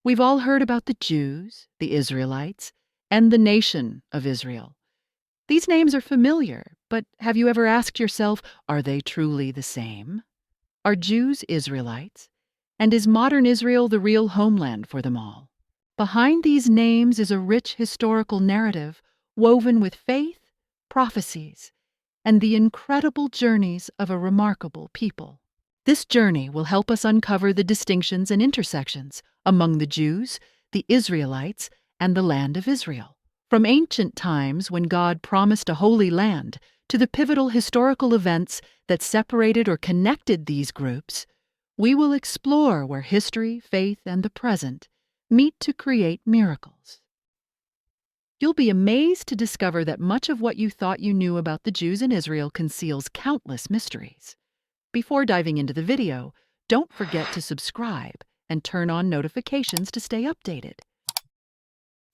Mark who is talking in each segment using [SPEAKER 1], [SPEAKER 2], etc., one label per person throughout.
[SPEAKER 1] We've all heard about the Jews, the Israelites, and the nation of Israel. These names are familiar, but have you ever asked yourself, are they truly the same? Are Jews Israelites? And is modern Israel the real homeland for them all? Behind these names is a rich historical narrative woven with faith, prophecies, and the incredible journeys of a remarkable people. This journey will help us uncover the distinctions and intersections among the Jews, the Israelites, and the land of Israel. From ancient times when God promised a holy land to the pivotal historical events that separated or connected these groups, we will explore where history, faith, and the present meet to create miracles. You'll be amazed to discover that much of what you thought you knew about the Jews in Israel conceals countless mysteries. Before diving into the video, don't forget to subscribe and turn on notifications to stay updated.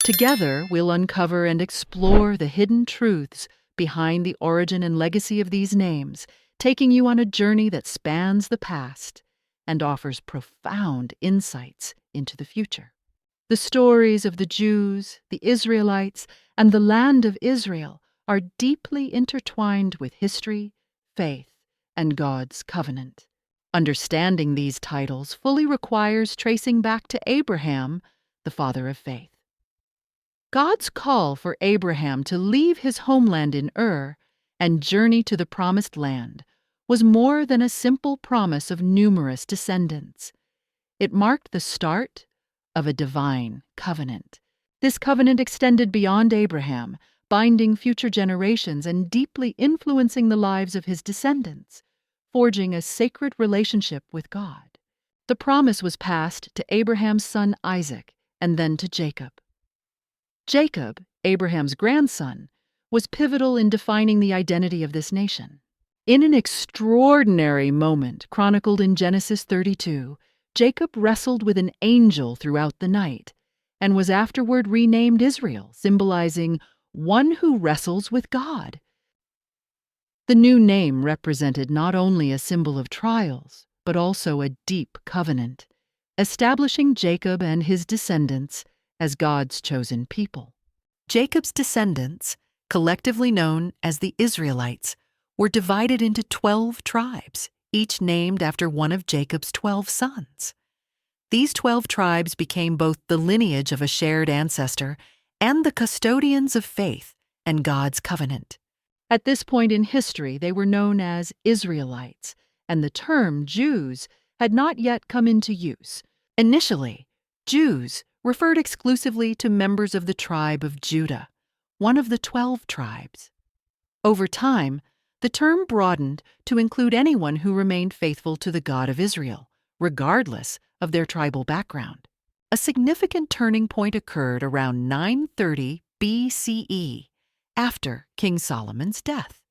[SPEAKER 1] Together, we'll uncover and explore the hidden truths behind the origin and legacy of these names, taking you on a journey that spans the past and offers profound insights into the future. The stories of the Jews, the Israelites, and the land of Israel are deeply intertwined with history, faith, and God's covenant. Understanding these titles fully requires tracing back to Abraham, the father of faith. God's call for Abraham to leave his homeland in Ur and journey to the Promised Land was more than a simple promise of numerous descendants. It marked the start of a divine covenant. This covenant extended beyond Abraham, binding future generations and deeply influencing the lives of his descendants, forging a sacred relationship with God. The promise was passed to Abraham's son Isaac and then to Jacob. Jacob, Abraham's grandson, was pivotal in defining the identity of this nation. In an extraordinary moment chronicled in Genesis 32, Jacob wrestled with an angel throughout the night and was afterward renamed Israel, symbolizing one who wrestles with God. The new name represented not only a symbol of trials, but also a deep covenant, establishing Jacob and his descendants as God's chosen people. Jacob's descendants, collectively known as the Israelites, were divided into 12 tribes, each named after one of Jacob's 12 sons. These 12 tribes became both the lineage of a shared ancestor and the custodians of faith and God's covenant. At this point in history, they were known as Israelites, and the term Jews had not yet come into use. Initially, Jews referred exclusively to members of the tribe of Judah, one of the 12 tribes. Over time, the term broadened to include anyone who remained faithful to the God of Israel, regardless of their tribal background. A significant turning point occurred around 930 BCE, after King Solomon's death.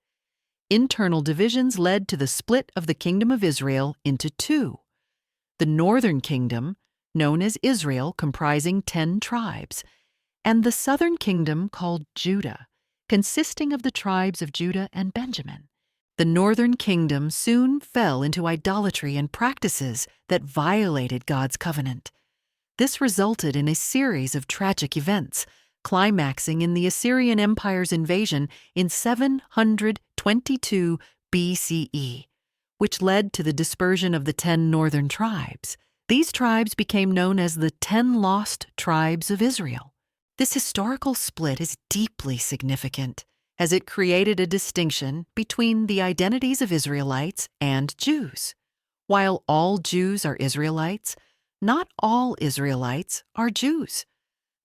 [SPEAKER 1] Internal divisions led to the split of the Kingdom of Israel into two. The northern kingdom, known as Israel, comprising 10 tribes, and the southern kingdom called Judah, consisting of the tribes of Judah and Benjamin. The northern kingdom soon fell into idolatry and practices that violated God's covenant. This resulted in a series of tragic events, climaxing in the Assyrian Empire's invasion in 722 BCE, which led to the dispersion of the 10 northern tribes. These tribes became known as the 10 lost tribes of Israel. This historical split is deeply significant, as it created a distinction between the identities of Israelites and Jews. While all Jews are Israelites, not all Israelites are Jews.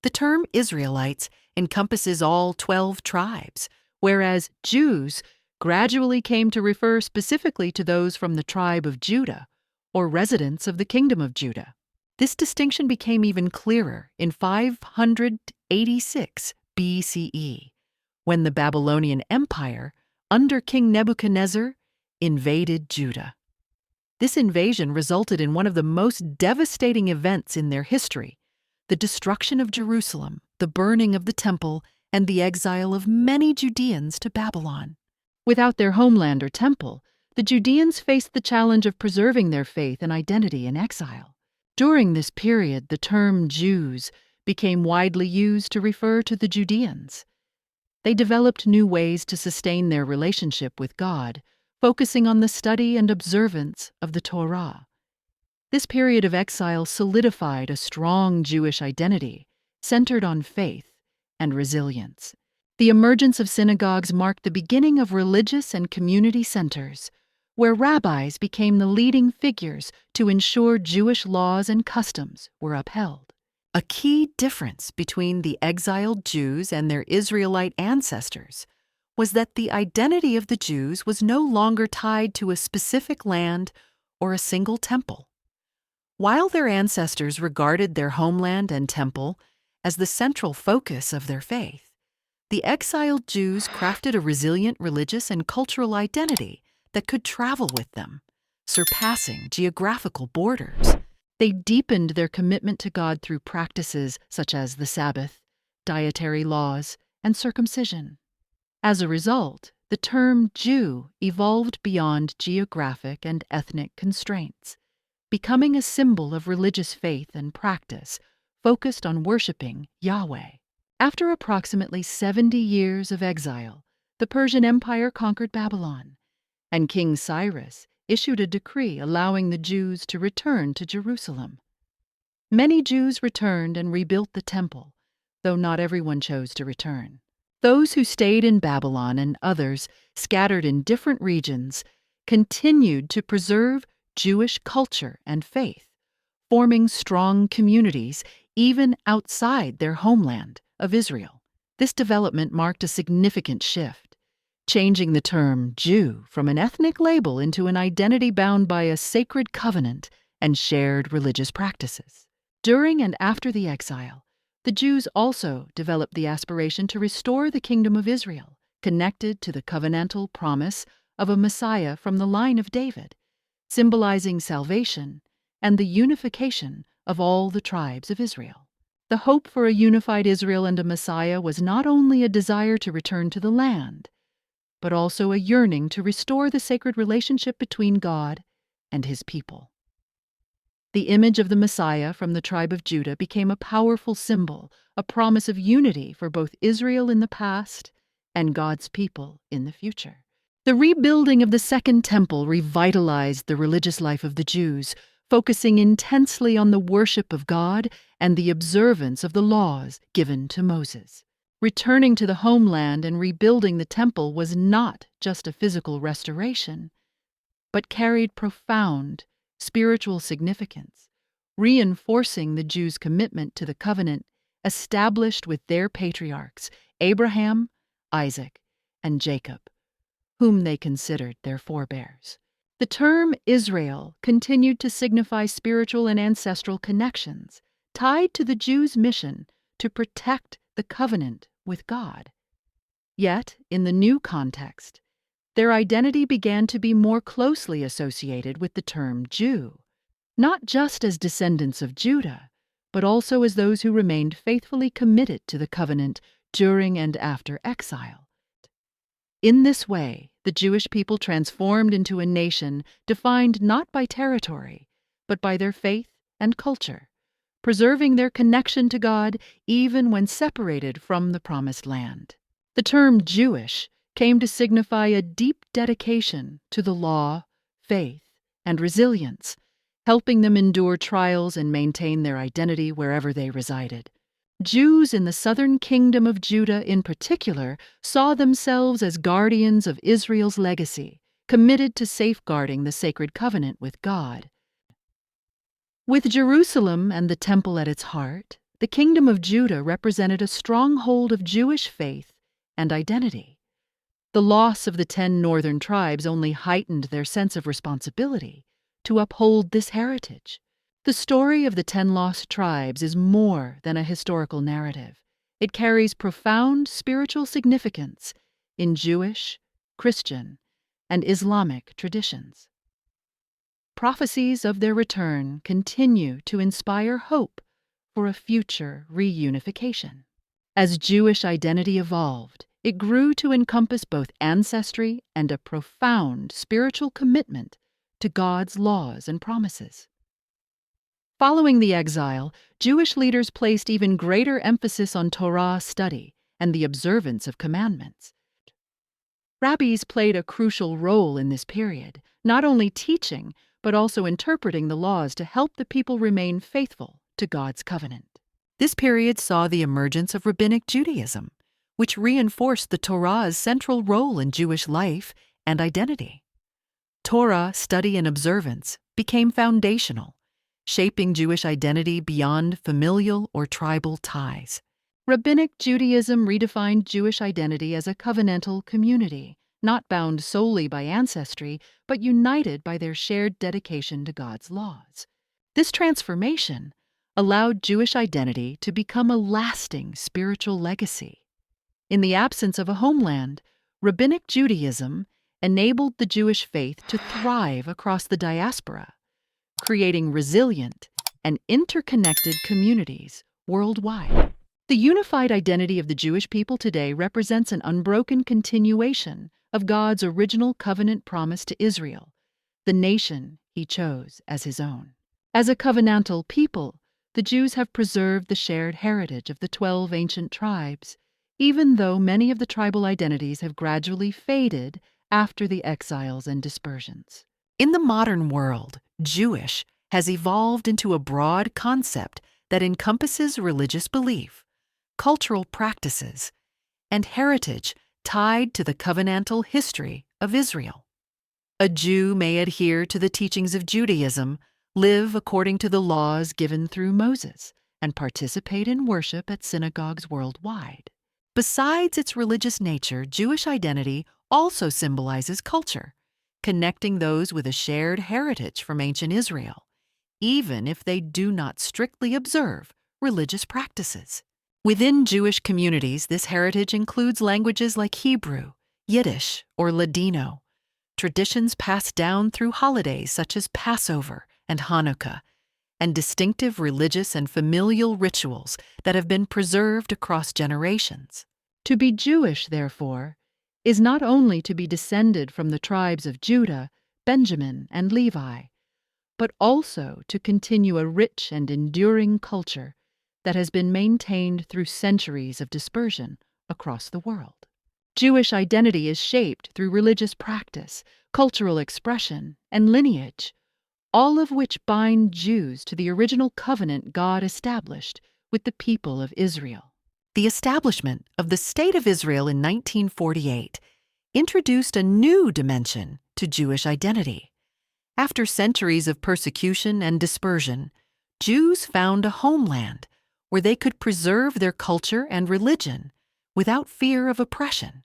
[SPEAKER 1] The term Israelites encompasses all 12 tribes, whereas Jews gradually came to refer specifically to those from the tribe of Judah, or residents of the Kingdom of Judah. This distinction became even clearer in 586 BCE, when the Babylonian Empire, under King Nebuchadnezzar, invaded Judah. This invasion resulted in one of the most devastating events in their history: the destruction of Jerusalem, the burning of the temple, and the exile of many Judeans to Babylon. Without their homeland or temple, the Judeans faced the challenge of preserving their faith and identity in exile. During this period, the term Jews became widely used to refer to the Judeans. They developed new ways to sustain their relationship with God, focusing on the study and observance of the Torah. This period of exile solidified a strong Jewish identity centered on faith and resilience. The emergence of synagogues marked the beginning of religious and community centers, where rabbis became the leading figures to ensure Jewish laws and customs were upheld. A key difference between the exiled Jews and their Israelite ancestors was that the identity of the Jews was no longer tied to a specific land or a single temple. While their ancestors regarded their homeland and temple as the central focus of their faith, the exiled Jews crafted a resilient religious and cultural identity that could travel with them, surpassing geographical borders. They deepened their commitment to God through practices such as the Sabbath, dietary laws, and circumcision. As a result, the term Jew evolved beyond geographic and ethnic constraints, becoming a symbol of religious faith and practice focused on worshiping Yahweh. After approximately 70 years of exile, the Persian Empire conquered Babylon, and King Cyrus issued a decree allowing the Jews to return to Jerusalem. Many Jews returned and rebuilt the temple, though not everyone chose to return. Those who stayed in Babylon and others scattered in different regions continued to preserve Jewish culture and faith, forming strong communities even outside their homeland of Israel. This development marked a significant shift, changing the term Jew from an ethnic label into an identity bound by a sacred covenant and shared religious practices. During and after the exile, the Jews also developed the aspiration to restore the kingdom of Israel, connected to the covenantal promise of a Messiah from the line of David, symbolizing salvation and the unification of all the tribes of Israel. The hope for a unified Israel and a Messiah was not only a desire to return to the land, but also a yearning to restore the sacred relationship between God and his people. The image of the Messiah from the tribe of Judah became a powerful symbol, a promise of unity for both Israel in the past and God's people in the future. The rebuilding of the Second Temple revitalized the religious life of the Jews, focusing intensely on the worship of God and the observance of the laws given to Moses. Returning to the homeland and rebuilding the temple was not just a physical restoration, but carried profound spiritual significance, reinforcing the Jews' commitment to the covenant established with their patriarchs, Abraham, Isaac, and Jacob, whom they considered their forebears. The term Israel continued to signify spiritual and ancestral connections tied to the Jews' mission to protect the covenant with God. Yet, in the new context, their identity began to be more closely associated with the term Jew, not just as descendants of Judah, but also as those who remained faithfully committed to the covenant during and after exile. In this way, the Jewish people transformed into a nation defined not by territory, but by their faith and culture, preserving their connection to God even when separated from the Promised Land. The term Jewish came to signify a deep dedication to the law, faith, and resilience, helping them endure trials and maintain their identity wherever they resided. Jews in the southern kingdom of Judah in particular saw themselves as guardians of Israel's legacy, committed to safeguarding the sacred covenant with God. With Jerusalem and the temple at its heart, the kingdom of Judah represented a stronghold of Jewish faith and identity. The loss of the 10 northern tribes only heightened their sense of responsibility to uphold this heritage. The story of the 10 lost tribes is more than a historical narrative. It carries profound spiritual significance in Jewish, Christian, and Islamic traditions. Prophecies of their return continue to inspire hope for a future reunification. As Jewish identity evolved, it grew to encompass both ancestry and a profound spiritual commitment to God's laws and promises. Following the exile, Jewish leaders placed even greater emphasis on Torah study and the observance of commandments. Rabbis played a crucial role in this period, not only teaching, but also interpreting the laws to help the people remain faithful to God's covenant. This period saw the emergence of Rabbinic Judaism, which reinforced the Torah's central role in Jewish life and identity. Torah study and observance became foundational, shaping Jewish identity beyond familial or tribal ties. Rabbinic Judaism redefined Jewish identity as a covenantal community, not bound solely by ancestry, but united by their shared dedication to God's laws. This transformation allowed Jewish identity to become a lasting spiritual legacy. In the absence of a homeland, Rabbinic Judaism enabled the Jewish faith to thrive across the diaspora, creating resilient and interconnected communities worldwide. The unified identity of the Jewish people today represents an unbroken continuation of God's original covenant promise to Israel, the nation He chose as His own. As a covenantal people, the Jews have preserved the shared heritage of the 12 ancient tribes, even though many of the tribal identities have gradually faded after the exiles and dispersions. In the modern world, Jewish has evolved into a broad concept that encompasses religious belief, cultural practices, and heritage tied to the covenantal history of Israel. A Jew may adhere to the teachings of Judaism, live according to the laws given through Moses, and participate in worship at synagogues worldwide. Besides its religious nature, Jewish identity also symbolizes culture, connecting those with a shared heritage from ancient Israel, even if they do not strictly observe religious practices. Within Jewish communities, this heritage includes languages like Hebrew, Yiddish, or Ladino, traditions passed down through holidays such as Passover and Hanukkah, and distinctive religious and familial rituals that have been preserved across generations. To be Jewish, therefore, is not only to be descended from the tribes of Judah, Benjamin, and Levi, but also to continue a rich and enduring culture that has been maintained through centuries of dispersion across the world. Jewish identity is shaped through religious practice, cultural expression, and lineage, all of which bind Jews to the original covenant God established with the people of Israel. The establishment of the State of Israel in 1948 introduced a new dimension to Jewish identity. After centuries of persecution and dispersion, Jews found a homeland where they could preserve their culture and religion without fear of oppression.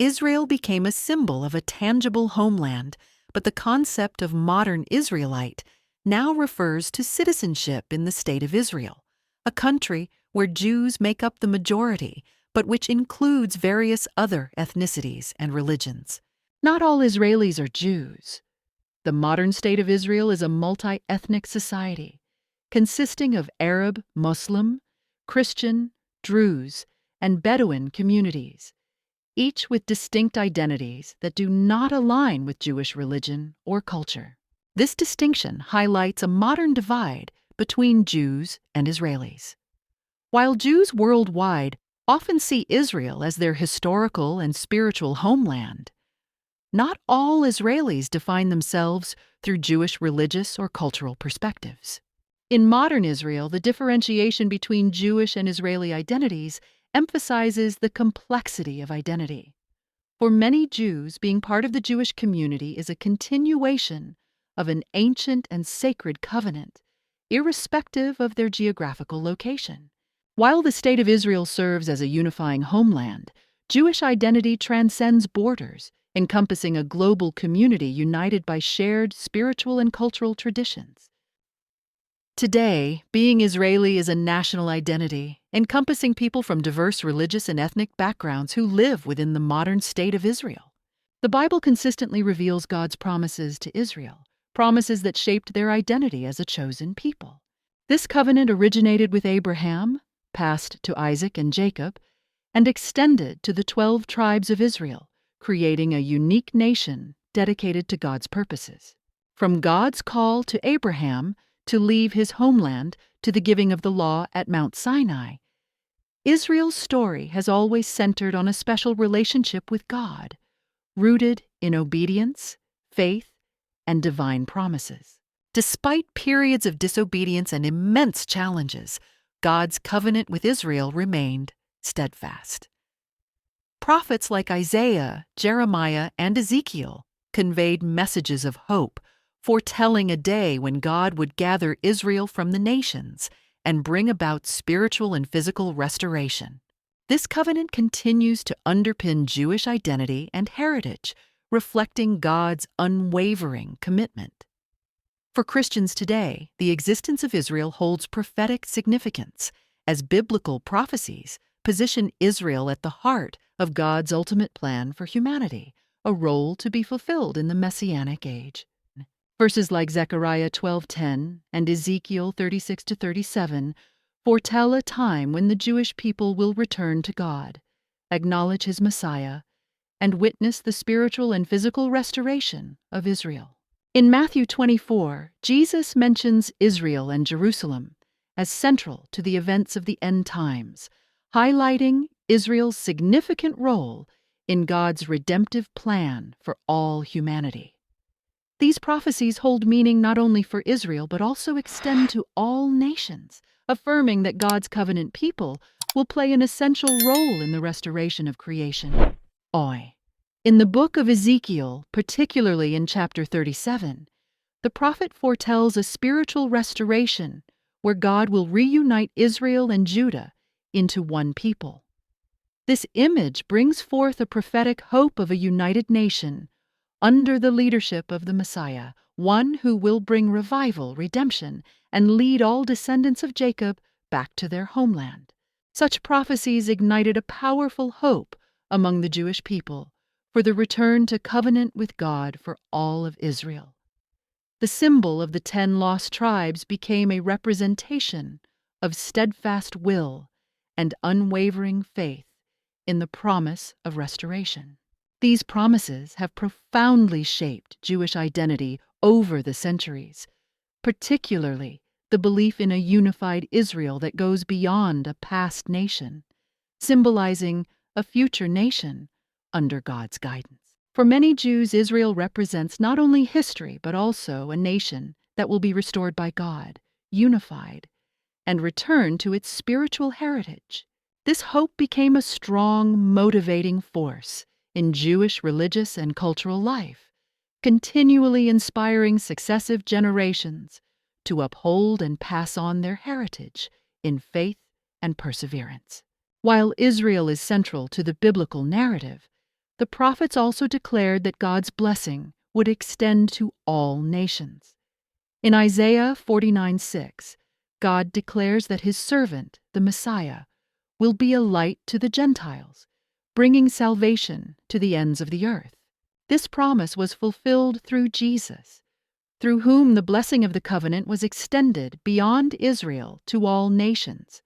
[SPEAKER 1] Israel became a symbol of a tangible homeland, but the concept of modern Israelite now refers to citizenship in the State of Israel, a country where Jews make up the majority, but which includes various other ethnicities and religions. Not all Israelis are Jews. The modern State of Israel is a multi-ethnic society, consisting of Arab, Muslim, Christian, Druze, and Bedouin communities, each with distinct identities that do not align with Jewish religion or culture. This distinction highlights a modern divide between Jews and Israelis. While Jews worldwide often see Israel as their historical and spiritual homeland, not all Israelis define themselves through Jewish religious or cultural perspectives. In modern Israel, the differentiation between Jewish and Israeli identities emphasizes the complexity of identity. For many Jews, being part of the Jewish community is a continuation of an ancient and sacred covenant, irrespective of their geographical location. While the State of Israel serves as a unifying homeland, Jewish identity transcends borders, encompassing a global community united by shared spiritual and cultural traditions. Today, being Israeli is a national identity, encompassing people from diverse religious and ethnic backgrounds who live within the modern State of Israel. The Bible consistently reveals God's promises to Israel, promises that shaped their identity as a chosen people. This covenant originated with Abraham, passed to Isaac and Jacob, and extended to the 12 tribes of Israel, creating a unique nation dedicated to God's purposes. From God's call to Abraham to leave his homeland to the giving of the law at Mount Sinai, Israel's story has always centered on a special relationship with God, rooted in obedience, faith, and divine promises. Despite periods of disobedience and immense challenges, God's covenant with Israel remained steadfast. Prophets like Isaiah, Jeremiah, and Ezekiel conveyed messages of hope, foretelling a day when God would gather Israel from the nations and bring about spiritual and physical restoration. This covenant continues to underpin Jewish identity and heritage, reflecting God's unwavering commitment. For Christians today, the existence of Israel holds prophetic significance, as biblical prophecies position Israel at the heart of God's ultimate plan for humanity, a role to be fulfilled in the Messianic age. Verses like Zechariah 12:10 and Ezekiel 36-37 foretell a time when the Jewish people will return to God, acknowledge his Messiah, and witness the spiritual and physical restoration of Israel. In Matthew 24, Jesus mentions Israel and Jerusalem as central to the events of the end times, highlighting Israel's significant role in God's redemptive plan for all humanity. These prophecies hold meaning not only for Israel but also extend to all nations, affirming that God's covenant people will play an essential role in the restoration of creation. In the book of Ezekiel, particularly in chapter 37, the prophet foretells a spiritual restoration where God will reunite Israel and Judah into one people. This image brings forth a prophetic hope of a united nation under the leadership of the Messiah, one who will bring revival, redemption, and lead all descendants of Jacob back to their homeland. Such prophecies ignited a powerful hope among the Jewish people for the return to covenant with God for all of Israel. The symbol of the 10 lost tribes became a representation of steadfast will and unwavering faith in the promise of restoration. These promises have profoundly shaped Jewish identity over the centuries, particularly the belief in a unified Israel that goes beyond a past nation, symbolizing a future nation under God's guidance. For many Jews, Israel represents not only history but also a nation that will be restored by God, unified, and return to its spiritual heritage. This hope became a strong, motivating force in Jewish religious and cultural life, continually inspiring successive generations to uphold and pass on their heritage in faith and perseverance. While Israel is central to the biblical narrative, the prophets also declared that God's blessing would extend to all nations. In Isaiah 49:6, God declares that his servant, the Messiah, will be a light to the Gentiles, bringing salvation to the ends of the earth. This promise was fulfilled through Jesus, through whom the blessing of the covenant was extended beyond Israel to all nations.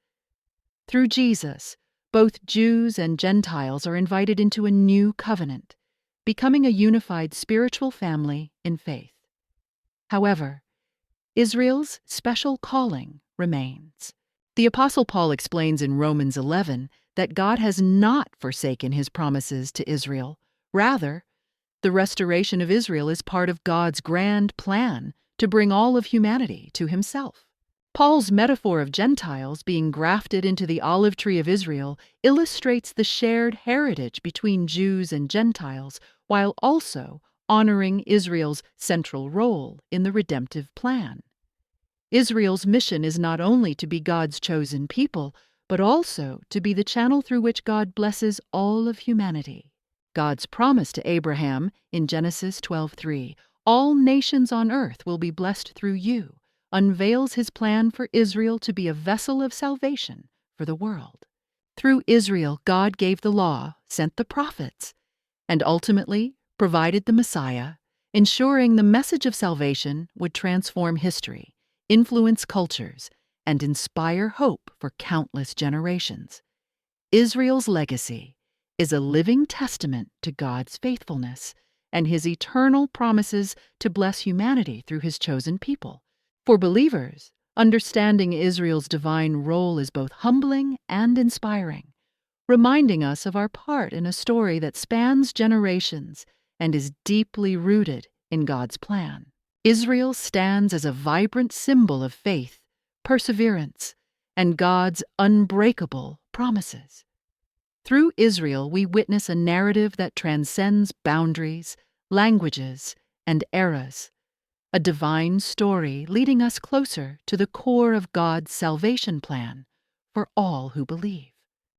[SPEAKER 1] Through Jesus, both Jews and Gentiles are invited into a new covenant, becoming a unified spiritual family in faith. However, Israel's special calling remains. The Apostle Paul explains in Romans 11 that God has not forsaken his promises to Israel. Rather, the restoration of Israel is part of God's grand plan to bring all of humanity to himself. Paul's metaphor of Gentiles being grafted into the olive tree of Israel illustrates the shared heritage between Jews and Gentiles, while also honoring Israel's central role in the redemptive plan. Israel's mission is not only to be God's chosen people, but also to be the channel through which God blesses all of humanity. God's promise to Abraham in Genesis 12:3, "All nations on earth will be blessed through you," unveils his plan for Israel to be a vessel of salvation for the world. Through Israel, God gave the law, sent the prophets, and ultimately provided the Messiah, ensuring the message of salvation would transform history, influence cultures, and inspire hope for countless generations. Israel's legacy is a living testament to God's faithfulness and his eternal promises to bless humanity through his chosen people. For believers, understanding Israel's divine role is both humbling and inspiring, reminding us of our part in a story that spans generations and is deeply rooted in God's plan. Israel stands as a vibrant symbol of faith, perseverance, and God's unbreakable promises. Through Israel, we witness a narrative that transcends boundaries, languages, and eras, a divine story leading us closer to the core of God's salvation plan for all who believe.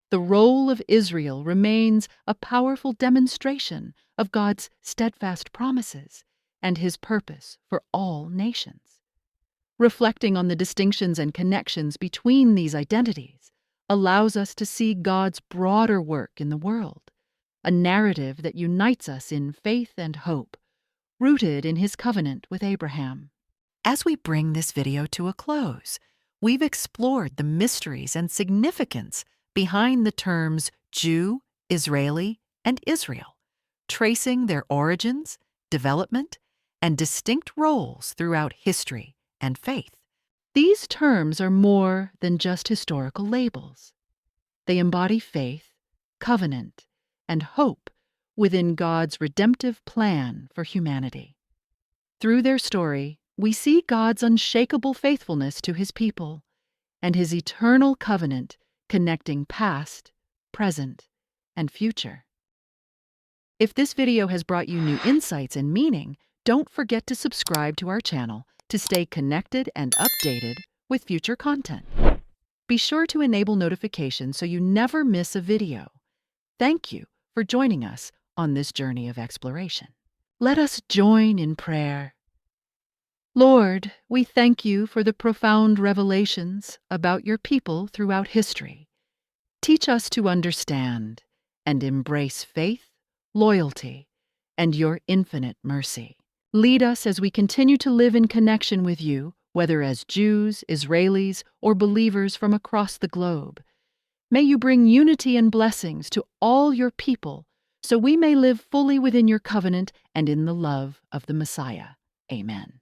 [SPEAKER 1] The role of Israel remains a powerful demonstration of God's steadfast promises and His purpose for all nations. Reflecting on the distinctions and connections between these identities allows us to see God's broader work in the world, a narrative that unites us in faith and hope, rooted in His covenant with Abraham. As we bring this video to a close, we've explored the mysteries and significance behind the terms Jew, Israeli, and Israel, tracing their origins, development, and distinct roles throughout history and faith. These terms are more than just historical labels. They embody faith, covenant, and hope within God's redemptive plan for humanity. Through their story, we see God's unshakable faithfulness to His people and His eternal covenant connecting past, present, and future. If this video has brought you new insights and meaning, don't forget to subscribe to our channel to stay connected and updated with future content. Be sure to enable notifications so you never miss a video. Thank you for joining us on this journey of exploration. Let us join in prayer. Lord, we thank you for the profound revelations about your people throughout history. Teach us to understand and embrace faith, loyalty, and your infinite mercy. Lead us as we continue to live in connection with you, whether as Jews, Israelis, or believers from across the globe. May you bring unity and blessings to all your people so we may live fully within your covenant and in the love of the Messiah. Amen.